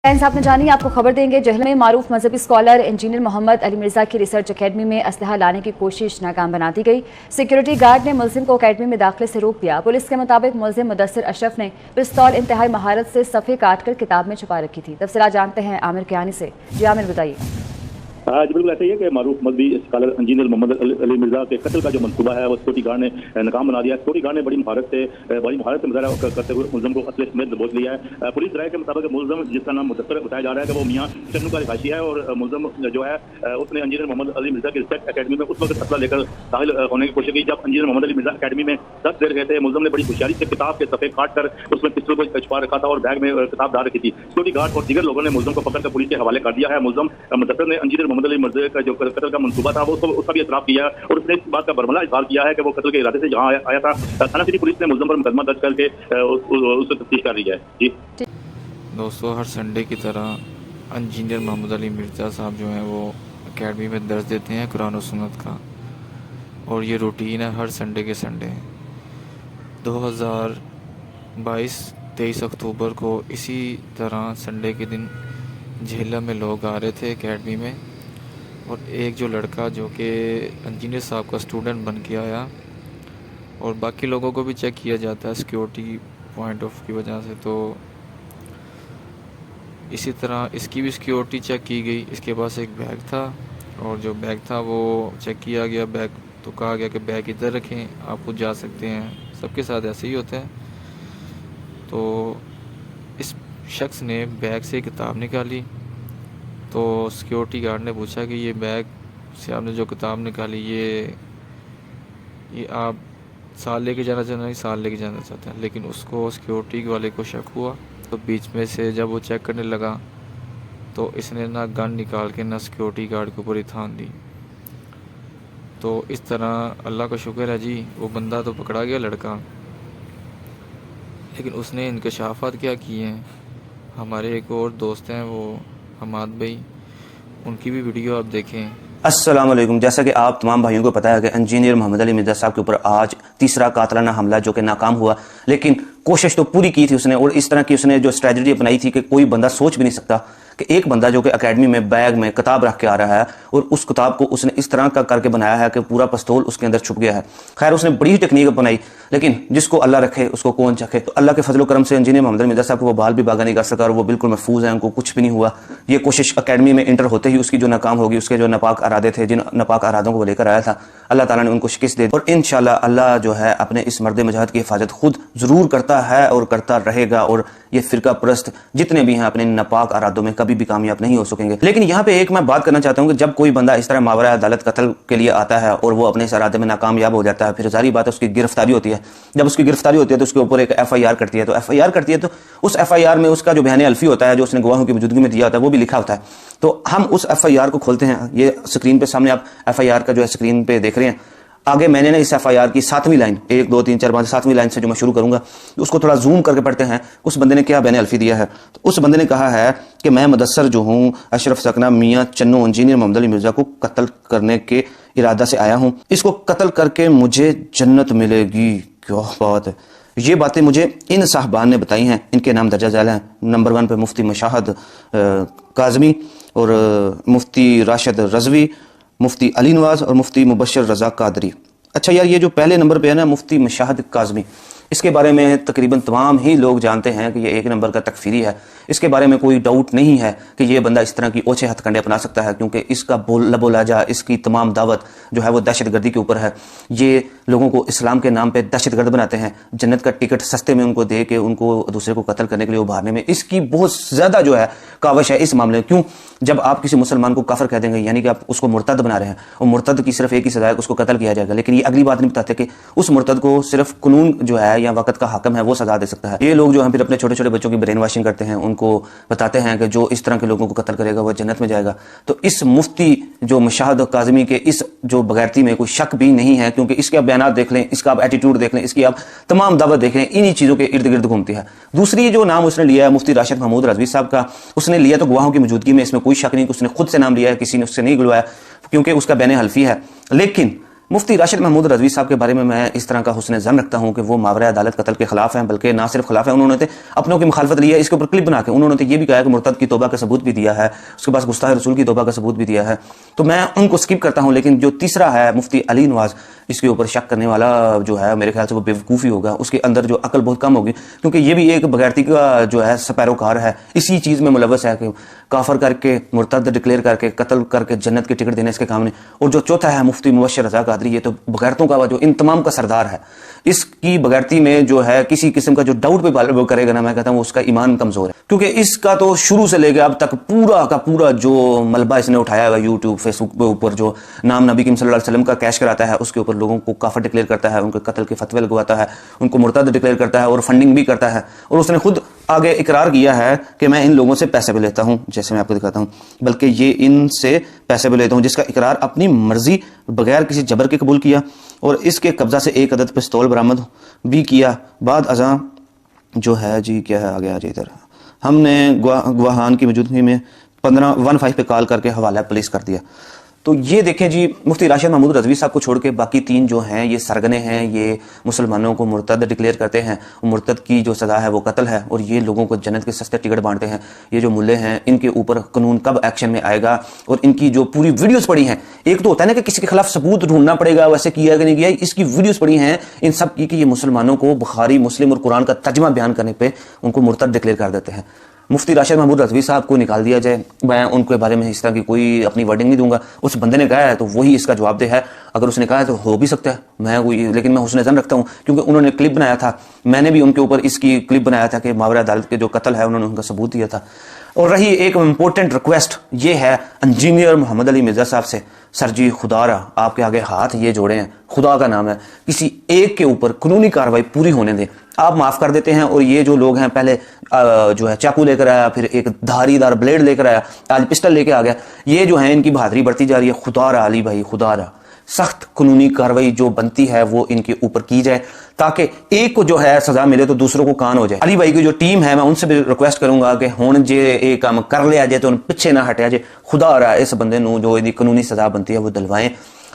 साहब ने जानी आपको खबर देंगे। जहलम में मारूफ मजहबी स्कॉलर इंजीनियर मोहम्मद अली मिर्जा की रिसर्च अकेडमी में असलहा लाने की कोशिश नाकाम बना दी गई। सिक्योरिटी गार्ड ने मुलजिम को अकेडमी में दाखिले से रोक दिया। पुलिस के मुताबिक मुलजिम मुदस्सिर अशरफ ने पिस्तौल इंतहाई महारत से सफ़े काटकर किताब में छुपा रखी थी। तफसीलात जानते हैं आमिर कियानी से। जी आमिर बताइए। जी बिल्कुल ऐसा ही है कि मारूफ मजहबी स्कॉलर इंजीनियर मोहम्मद अली मिर्जा के कत्ल का जो मंसूबा है वो सिक्योरिटी गार्ड ने नाकाम बना दिया। सिक्योरिटी गार्ड ने बड़ी महारत से मुजाहरा करते हुए मुलजिम को असले समेत दबोच लिया है। पुलिस राय के मुताबिक मुलजिम जिसका नाम मुदस्सिर बताया जा रहा है कि वो मियाँ चन्नू का रिहायशी है और मुलजिम जो है उसने इंजीनियर मोहम्मद अली मिर्जा की रिसर्च अकेडमी में उस वक्त असला लेकर दाखिल होने की कोशिश की। जब इंजीनियर मोहम्मद अली मिर्जा अकेडमी में 10 देर गए थे, मुलजिम ने बड़ी होशियारी से किताब के सफ़े काट कर उसमें पिस्तौल को छुपा रखा था और बैग में किताब डाल रखी थी। सिक्योरिटी गार्ड और दीगर लोगों ने मुलजिम को पकड़कर पुलिस के हवाले कर दिया है। मुलजिम मुदस्सिर ने इंजीनियर मोहम्मद अली मिर्जा का जो कत्ल का मंसूबा था वो उसका भी एतराफ़ किया और उसने इस बात का बरमला इजहार किया है कि वो कत्ल के इरादे से जहाँ आया था। थाना सिटी पुलिस ने मुलजिम पर मुकदमा दर्ज करके उससे तफ्तीश कर रही है। जी दोस्तों, हर संडे की तरह इंजीनियर मोहम्मद अली मिर्जा साहब जो हैं वो एकेडमी में दर्ज देते हैं कुरान और सुन्नत का, और ये रूटीन है हर संडे के संडे। 2022 23 अक्टूबर को इसी तरह संडे के दिन झेलम में लोग आ रहे थे एकेडमी में, और एक जो लड़का जो कि इंजीनियर साहब का स्टूडेंट बन के आया, और बाकी लोगों को भी चेक किया जाता है सिक्योरिटी पॉइंट ऑफ की वजह से, तो इसी तरह इसकी भी सिक्योरिटी चेक की गई। इसके पास एक बैग था और जो बैग था वो चेक किया गया। बैग तो कहा गया कि बैग इधर रखें, आप खुद जा सकते हैं। सबके साथ ऐसे ही होता है। तो इस शख्स ने बैग से किताब निकाली, तो सिक्योरिटी गार्ड ने पूछा कि ये बैग से आपने जो किताब निकाली ये आप साल लेके जाना चाहते हैं, साल लेके जाना चाहते हैं। लेकिन उसको सिक्योरिटी वाले को शक हुआ, तो बीच में से जब वो चेक करने लगा तो इसने ना गन निकाल के ना सिक्योरिटी गार्ड के ऊपर ही थान दी। तो इस तरह अल्लाह का शुक्र है जी, वो बंदा तो पकड़ा गया लड़का, लेकिन उसने इंकशाफात क्या किए हैं। हमारे एक और दोस्त हैं वो हमाद भाई, उनकी भी वीडियो आप देखें। अस्सलाम वालेकुम। जैसा कि आप तमाम भाइयों को पता है कि इंजीनियर मोहम्मद अली मिर्जा साहब के ऊपर आज तीसरा कातलाना हमला जो कि नाकाम हुआ, लेकिन कोशिश तो पूरी की थी उसने, और इस तरह की उसने जो स्ट्रेटजी अपनाई थी कि कोई बंदा सोच भी नहीं सकता कि एक बंदा जो कि एकेडमी में बैग में किताब रख के आ रहा है और उस किताब को उसने इस तरह का करके बनाया है कि पूरा पिस्तौल उसके अंदर छुप गया है। खैर उसने बड़ी ही टेक्निक अपनाई, लेकिन जिसको अल्लाह रखे उसको कौन चखे। तो अल्लाह के फजल करम से इंजीनियर मोहम्मद अली मिर्जा साहब को वो बाल भी बागा नहीं कर सका और वो बिल्कुल महफूज है, उनको कुछ भी नहीं हुआ। ये कोशिश एकेडमी में इंटर होते ही उसकी जो नाकाम होगी, उसके जो नापाक इरादे थे, जिन नापाक इरादों को लेकर आया था, अल्लाह ताला ने उनको शिकस्त दे दी। और इंशाल्लाह अल्लाह जो है अपने इस मर्द मुजाहिद की हिफाजत खुद जरूर करता है और करता रहेगा, और ये फिरका परस्त जितने भी हैं अपने नापाक इरादों में कभी भी कामयाब नहीं हो सकेंगे। लेकिन यहाँ पे एक मैं बात करना चाहता हूँ कि जब कोई बंदा इस तरह मावरा अदालत कत्ल के लिए आता है और वो अपने इस इरादे में नाकामयाब हो जाता है, फिर जारी बात है उसकी गिरफ्तारी होती है। जब उसकी गिरफ्तारी होती है तो उसके ऊपर एक FIR करती है। तो FIR करती है तो उस FIR में उसका जो बयान अल्फी होता है, जो उसने गवाहों की मौजूदगी में दिया होता है, वो भी लिखा होता है। तो हम उस FIR को खोलते हैं। ये स्क्रीन पे सामने आप FIR का जो है स्क्रीन पे देख रहे हैं। आगे मैंने ना इस FIR की 7वीं लाइन, 1 2 3 4 5 7वीं लाइन से जो मैं शुरू करूंगा, उसको थोड़ा जूम करके पढ़ते हैं। उस बंदे ने क्या बयान अल्फी दिया है। तो उस बंदे ने कहा है कि मैं मुदस्सर जो हूँ अशरफ सकना मियाँ चन्नू इंजीनियर मोहम्मद अली मिर्जा को कत्ल करने के इरादा से आया हूँ। इसको कत्ल करके मुझे जन्नत मिलेगी। क्या बात है। ये बातें मुझे इन साहबान ने बताई हैं। इनके नाम दर्जा झैल हैं। नंबर 1 पे मुफ्ती मशाहद काज़मी और मुफ्ती राशिद रजवी, मुफ्ती अली नवाज और मुफ्ती मुबशर रजा कादरी। अच्छा यार, ये जो पहले नंबर पे है ना मुफ्ती मशाहद काज़मी, इसके बारे में तकरीबन तमाम ही लोग जानते हैं कि ये 1 नंबर का तकफीरी है। इसके बारे में कोई डाउट नहीं है कि ये बंदा इस तरह की ओछे हथकंडे अपना सकता है, क्योंकि इसका लबो लाजा, इसकी तमाम दावत जो है वो दहशतगर्दी के ऊपर है। ये लोगों को इस्लाम के नाम पे दहशतगर्द बनाते हैं, जन्नत का टिकट सस्ते में उनको दे के उनको दूसरे को कत्ल करने के लिए उभारने में इसकी बहुत ज़्यादा जो है काविश है इस मामले में। क्यों? जब आप किसी मुसलमान को काफिर कह देंगे, यानी कि आप उसको मुर्तद बना रहे हैं, और मुर्तद की सिर्फ एक ही सजा है, उसको कत्ल किया जाएगा। लेकिन ये अगली बात नहीं बताते कि उस मुर्तद को सिर्फ कानून जो है या वक्त का हाकिम है वो सजा दे सकता है। ये लोग जो हैं फिर अपने छोटे छोटे बच्चों की ब्रेन वॉशिंग करते हैं, उनको बताते हैं कि जो इस तरह के लोगों को कत्ल करेगा वो जन्नत में जाएगा। तो इस मुफ्ती जो मशाहद काज़मी के इस जो बगैरती में कोई शक भी नहीं है, क्योंकि इसके आप बयान देख लें, इसका आप एटीट्यूड देख लें, इसकी आप तमाम दावत देख लें, इन्हीं चीज़ों के इर्द गिर्द घूमती है। दूसरी जो नाम उसने लिया है मुफ्ती राशिद महमूद रजवी साहब का, उसने लिया तो गवाहों की मौजूदगी में, इसमें कोई शक नहीं कि उसने खुद से नाम लिया है, किसी ने उससे नहीं गुलवाया, क्योंकि उसका बयान हल्फी है। लेकिन मुफ्ती राशिद महमूद रज़वी साहब के बारे में मैं इस तरह का हुस्न ज़न रखता हूँ कि वो मावरा अदालत कत्ल के खिलाफ हैं, बल्कि ना सिर्फ खिलाफ है, उन्होंने तो अपनों की मुखालफत ली है। इसके ऊपर क्लिप बना के उन्होंने तो ये भी कहा है कि मुर्तद की तौबा का सबूत भी दिया है, उसके पास गुस्ताह रसूल की तौबा का सबूत भी दिया है। तो मैं उनको स्किप करता हूँ। लेकिन जो तीसरा है मुफ्ती अली नवाज, इसके ऊपर शक करने वाला जो है मेरे ख्याल से वो बेवकूफ़ी होगा, उसके अंदर जो अकल बहुत कम होगी, क्योंकि ये भी एक बगैरती का जो है पैरोकार है, इसी चीज़ में मुलव्वस है कि काफर करके मुर्तद डिक्लेयर करके कत्ल करके जन्नत की टिकट देने इसके काम नहीं। और जो चौथा है मुफ्ती मुबश्शिर रज़ा कादरी, ये तो बगैरतों का जो इन तमाम का सरदार है। इसकी बगैरती में जो है किसी किस्म का जो डाउट पे करेगा ना, मैं कहता हूँ उसका ईमान कमजोर है, क्योंकि इसका तो शुरू से लेकर अब तक पूरा का पूरा जो मलबा इसने उठाया हुआ यूट्यूब फेसबुक के ऊपर, जो नाम नबी सल्लल्लाहु अलैहि वसल्लम का कैश कराता है, उसके ऊपर लोगों को काफर डिक्लेयर करता है, उनके कत्ल के फतवे लगवाता है, उनको मुर्तद डिक्लेयर करता है और फंडिंग भी करता है। और उसने खुद आगे इकरार किया है कि मैं इन लोगों से पैसे भी लेता हूं, जैसे मैं आपको दिखाता हूं, बल्कि ये इनसे पैसे भी लेता हूं, जिसका इकरार अपनी मर्जी बगैर किसी जबर के कबूल किया। और इसके कब्जा से एक अदद पिस्तौल बरामद भी किया। बाद अज़ां जो है जी, क्या है आगे आ जाए इधर, हमने गवाहान की मौजूदगी में 15 पे कॉल करके हवाला पुलिस कर दिया। तो ये देखें जी, मुफ्ती राशिद महमूद रज़वी साहब को छोड़ के बाकी तीन जो हैं ये सरगने हैं, ये मुसलमानों को मुर्तद डिक्लेयर करते हैं। मुर्तद की जो सज़ा है वो कत्ल है, और ये लोगों को जन्नत के सस्ते टिकट बांटते हैं। ये जो मुल्ले हैं, इनके ऊपर कानून कब एक्शन में आएगा, और इनकी जो पूरी वीडियोस पड़ी हैं, एक तो होता है ना कि किसी के खिलाफ सबूत ढूंढना पड़ेगा, वैसे किया कि नहीं किया, इसकी वीडियोस पड़ी हैं इन सब की कि ये मुसलमानों को बुखारी मुस्लिम और कुरान का तर्जमा बयान करने पर उनको मुर्तद डिक्लेयर कर देते हैं। मुफ्ती राशिद महमूद रज़वी साहब को निकाल दिया जाए, मैं उनके बारे में इस तरह की कोई अपनी वर्डिंग नहीं दूंगा। उस बंदे ने कहा है तो वही इसका जवाब दे है, अगर उसने कहा है तो हो भी सकता है, मैं कोई, लेकिन मैं हुस्न ज़न रखता हूँ क्योंकि उन्होंने क्लिप बनाया था, मैंने भी उनके ऊपर इसकी क्लिप बनाया था कि मावरा अदालत के जो कत्ल है उन्होंने उनका सबूत दिया था। और रही एक इम्पोर्टेंट रिक्वेस्ट, ये है इंजीनियर मोहम्मद अली मिर्जा साहब से, सर जी खुदारा आपके आगे हाथ ये जोड़े हैं, खुदा का नाम है, किसी एक के ऊपर कानूनी कार्रवाई पूरी होने दें। आप माफ कर देते हैं, और ये जो लोग हैं, पहले जो है चाकू लेकर आया, फिर एक धारीदार ब्लेड लेकर आया, आज पिस्टल लेके आ गया, ये जो है इनकी बहादुरी बढ़ती जा रही है। खुदारा अली भाई, खुदारा सख्त कानूनी कार्रवाई जो बनती है वो इनके ऊपर की जाए, ताकि एक को जो है सजा मिले तो दूसरों को कान हो जाए। अली भाई की जो टीम है, मैं उनसे भी रिक्वेस्ट करूंगा कि हुण जे ये काम कर लिया जाए तो उन पीछे ना हटिया जाए, खुदा आ रहा है इस बंदे नूं जो इहदी कानूनी सजा बनती है वो दिलवाएं।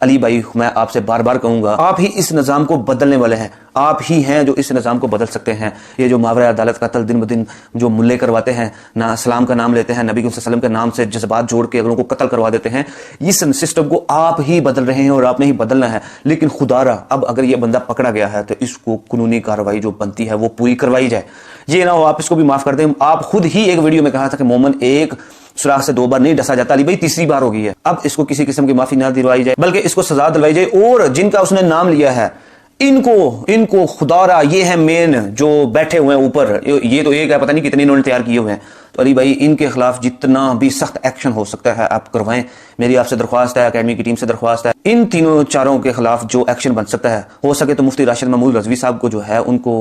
अली भाई, मैं आपसे बार बार कहूंगा, आप ही इस निज़ाम को बदलने वाले हैं, आप ही हैं जो इस निज़ाम को बदल सकते हैं। ये जो मावरा अदालत कत्ल दिन ब दिन जो मुल्ले करवाते हैं, ना इस्लाम का नाम लेते हैं, नबी सल्लल्लाहु अलैहि वसल्लम के नाम से जज्बात जोड़ के अगलों को कत्ल करवा देते हैं, इस सिस्टम को आप ही बदल रहे हैं और आपने ही बदलना है। लेकिन खुदारा, अब अगर ये बंदा पकड़ा गया है तो इसको कानूनी कार्रवाई जो बनती है वो पूरी करवाई जाए। ये ना हो आप इसको भी माफ कर दें। आप खुद ही एक वीडियो में कहा था कि मोमन एक सुराख से 2 बार नहीं डसा जाता, अली भाई तीसरी बार हो गई है। अब इसको किसी किस्म की माफी ना दिलवाई जाए, बल्कि इसको सजा दिलवाई जाए। और जिनका उसने नाम लिया है, इनको खुदारा, ये है मेन जो बैठे हुए हैं ऊपर, ये तो एक है, पता नहीं कितने इन्होंने तैयार किए हुए हैं। तो अली भाई, इनके खिलाफ जितना भी सख्त एक्शन हो सकता है आप करवाएं। मेरी आपसे दरख्वास्त है, अकेडमी की टीम से दरख्वास्त है, इन तीनों चारों के खिलाफ जो एक्शन बन सकता है, हो सके तो मुफ्ती राशिद महमूद रज़वी साहब को जो है उनको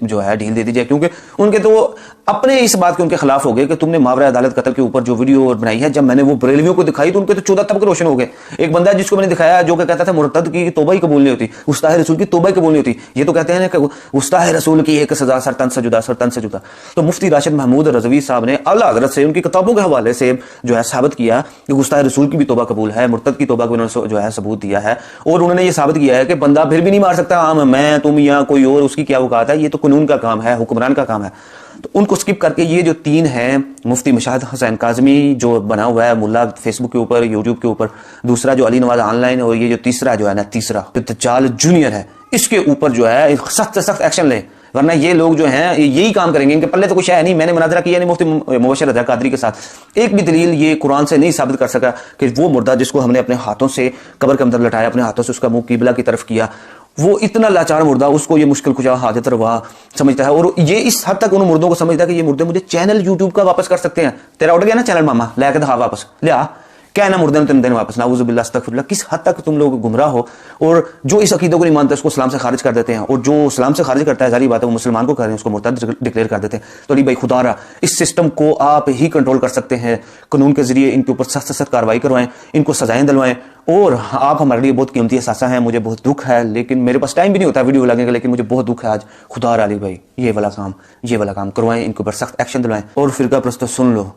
जो है ढील दे दी जाए, क्योंकि उनके तो अपने इस बात के उनके खिलाफ हो गए कि तुमने मावरा अदालत कत्ल के ऊपर जो वीडियो बनाई है, जब मैंने वो बरेलवियों को दिखाई तो उनके तो 14 तबके रोशन हो गए। एक बंदा है जिसको मैंने दिखाया जो कहता था मुर्तद की तौबा ही कबूल नहीं होती, गुस्ताह रसूल की तौबा ही कबूल नहीं होती, ये तो कहते हैं कि गुस्ताह रसूल की एक सजा सरतन से जुदा, सरतन से जुदा। तो मुफ्ती राशिद महमूद रज़वी साहब ने अल्लाह हज़रत से उनकी किताबों के हवाले से जो है साबित किया कि गुस्ताह रसूल की भी तौबा कबूल है, मुर्तद की तौबा को उन्होंने जो है सबूत दिया है। और उन्होंने ये साबित किया है कि बंदा फिर भी नहीं मार सकता, हम, मैं, तुम या कोई और, उसकी क्या औकात है, ये तो कानून का काम है, हुक्मरान का काम है। तो उनको स्किप करके ये जो तीन हैं, मुफ्ती मुशाहिद हुसैन काज़मी जो बना हुआ है मुल्ला फेसबुक के ऊपर, यूट्यूब के ऊपर, दूसरा जो अली नवाज ऑनलाइन, और ये जो तीसरा जो है ना, तीसरा जो दज्जाल जूनियर है, इसके ऊपर जो है सख्त से सख्त एक्शन लें, वरना ये लोग जो हैं यही काम करेंगे। इनके पल्ले तो कुछ है नहीं। मैंने मुनाजरा किया नहीं मुफ्ती मुबश्शिर रज़ा कादरी के साथ, एक भी दलील ये कुरान से नहीं साबित कर सका कि वो मुर्दा जिसको हमने अपने हाथों से कब्र के अंदर लटाया, अपने हाथों से उसका मुंह किबला की तरफ किया, वो इतना लाचार मुर्दा, उसको ये मुश्किल कुशा हाजत रवा समझता है, और ये इस हद तक उन मुर्दों को समझता है कि ये मुर्दे मुझे चैनल यूट्यूब का वापस कर सकते हैं। तेरा उठ गया ना चैनल मामा, लेके दिखा वापस, लिया क्या ना मुर्दे ने तुम देने वापस, नाउज़ुबिल्लाह अस्तगफिरुल्लाह। किस हद तक तुम लोग गुमराह हो, और जो इस अकीदों को नहीं मानते उसको इस्लाम से खारिज कर देते हैं, और जो इस्लाम से खारिज करता है जारी बात है वो मुसलमान को कर रहे हैं, उसको मुर्तद डिक्लेयर कर देते हैं। तो अली भाई खुदारा, इस सिस्टम को आप ही कंट्रोल कर सकते हैं, कानून के जरिए इनके ऊपर सख्त सख्त कार्रवाई करवाएं, इनको सजाएं दिलवाएं। और आप हमारे लिए बहुत कीमती एहसासा है, मुझे बहुत दुख है, लेकिन मेरे पास टाइम भी नहीं होता वीडियो लगने का, लेकिन मुझे बहुत दुख है आज। खुदारा अली भाई, ये वाला काम करवाएं, इनके ऊपर सख्त एक्शन दिलवाएं। और फिरका प्रस्तो सुन लो,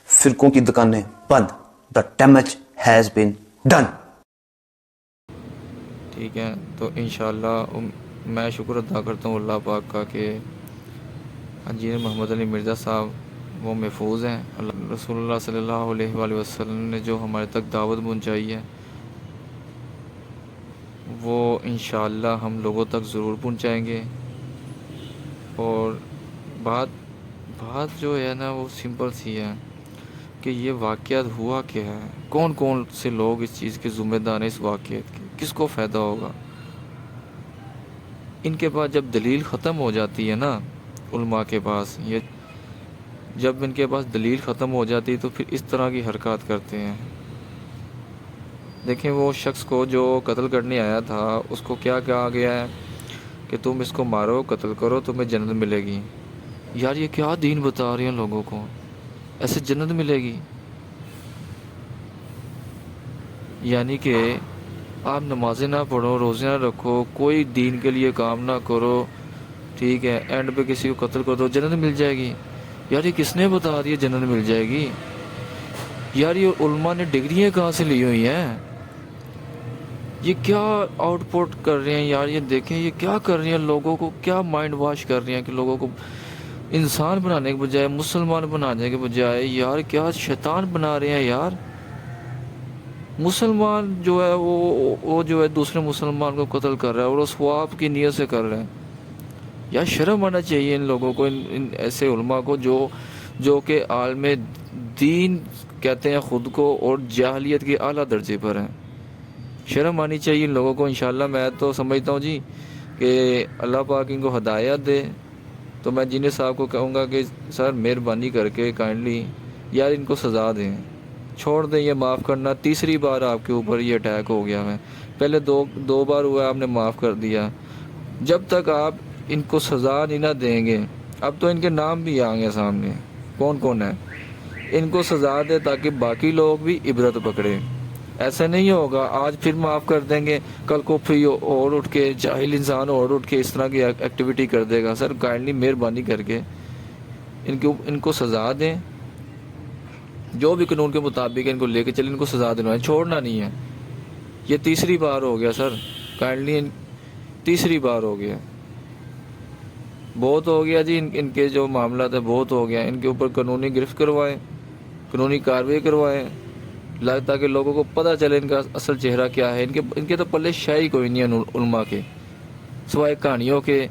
फिरकों की दुकानें बंद, the damage has been done. ٹھیک ہے، تو انشاءاللہ میں شکر ادا کرتا ہوں اللہ پاک کا کہ انجینئر محمد علی مرزا صاحب وہ محفوظ ہیں. رسول اللہ صلی اللہ علیہ وآلہ وسلم نے جو ہمارے تک دعوت پہنچائی ہے وہ انشاءاللہ ہم لوگوں تک ضرور پہنچائیں گے. اور بات جو ہے نا وہ سمپل سی ہے کہ یہ واقعات ہوا کیا ہے، کون کون سے لوگ اس چیز کے ذمہ دار ہیں، اس واقعات کے کس کو فائدہ ہوگا. ان کے پاس جب دلیل ختم ہو جاتی ہے نا، علماء کے پاس یہ جب ان کے پاس دلیل ختم ہو جاتی ہے تو پھر اس طرح کی حرکات کرتے ہیں. دیکھیں وہ شخص کو جو قتل کرنے آیا تھا اس کو کیا کہا گیا ہے کہ تم اس کو مارو، قتل کرو، تمہیں جنت ملے گی. یار یہ کیا دین بتا رہے ہیں لوگوں کو، ایسے جنت ملے گی؟ یعنی کہ آپ نمازیں نہ پڑھو، روزے نہ رکھو، کوئی دین کے لیے کام نہ کرو، ٹھیک ہے، اینڈ پہ کسی کو قتل کر دو، جنت مل جائے گی. یار یہ کس نے بتا دیا جنت مل جائے گی؟ یار یہ علماء نے ڈگریاں کہاں سے لی ہوئی ہیں؟ یہ کیا آؤٹ پٹ کر رہے ہیں یار؟ یہ دیکھیں یہ کیا کر رہے ہیں، لوگوں کو کیا مائنڈ واش کر رہے ہیں کہ لوگوں کو انسان بنانے کے بجائے مسلمان بنانے کے بجائے یار کیا شیطان بنا رہے ہیں یار. مسلمان جو ہے وہ جو ہے دوسرے مسلمان کو قتل کر رہا ہے اور وہ ثواب کی نیت سے کر رہا ہے. یا شرم آنا چاہیے ان لوگوں کو، ان ایسے علماء کو جو کہ عالم دین کہتے ہیں خود کو اور جاہلیت کے اعلیٰ درجے پر ہیں. شرم آنی چاہیے ان لوگوں کو. انشاءاللہ میں تو سمجھتا ہوں جی کہ اللہ پاک ان کو ہدایت دے. تو میں انجینئر صاحب کو کہوں گا کہ سر مہربانی کر کے کائنڈلی یار ان کو سزا دیں، چھوڑ دیں، یہ معاف کرنا. تیسری بار آپ کے اوپر یہ اٹیک ہو گیا ہے، پہلے دو بار ہوا آپ نے معاف کر دیا. جب تک آپ ان کو سزا نہیں نہ دیں گے، اب تو ان کے نام بھی آئیں گے سامنے کون کون ہے، ان کو سزا دے تاکہ باقی لوگ بھی عبرت پکڑیں. ایسا نہیں ہوگا آج پھر معاف کر دیں گے، کل کو پھر اور اٹھ کے جاہل انسان اور اٹھ کے اس طرح کی ایکٹیویٹی کر دے گا. سر کائنڈلی مہربانی کر کے ان کو سزا دیں، جو بھی قانون کے مطابق ان کو لے کے چلیں، ان کو سزا دلوائیں، چھوڑنا نہیں ہے. یہ تیسری بار ہو گیا سر، کائنڈلی تیسری بار ہو گیا، بہت ہو گیا جی. ان کے جو معاملات ہیں بہت ہو گیا. ان کے اوپر قانونی گرفت کروائیں، قانونی کارروائی کروائیں تاکہ لوگوں کو پتہ چلے ان کا اصل چہرہ کیا ہے. ان کے تو پلے شاہی کوئی نہیں ہے علماء کے سوائے کہانیوں کے.